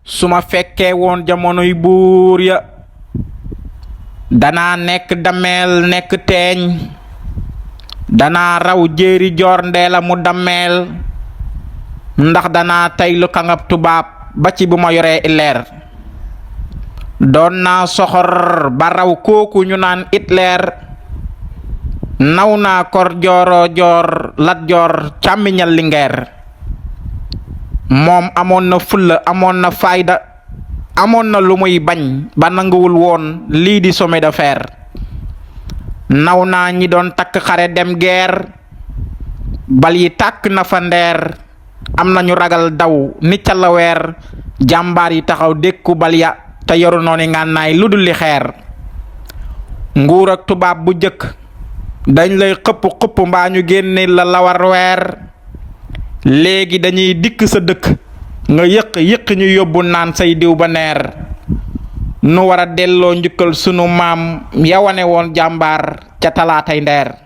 suma fekkee woon jamonoy buur ya danaa nekk dameel nekk teeñ, danaa raw jéeri joor ndeela mu dammeel, ndax danaa taylu kangab tubaab ba ci bu ma yoree ileer. doon naa soxor ba raw kooku ñu naan Hitler, naw naa kor jooro joor Lat Joor càmmiñal Lingeer. moom amoon na fulla amoon na fayda amoon na lu muy bañ ba nanguwul woon lii di chemin de fer. naw naa ñi doon takk xare dem guerre, bal yi tàkk na fa ndeer, am nañu ragal daw ni ca la weer, jàmbaar yi taxaw dékku bal ya te yoru nooni ngànnaay lu dul li xeer. nguur ak tubaab bu jëkk dañ lay xëpp mbaa ñu génne la lawar weer, léegi dañuy dikk sa dëkk nga yëq ñu yóbbu naan say diw ba neer. nu war a delloo njukkal sunu maam ya wane woon jàmbaar ca talaatay ndeer.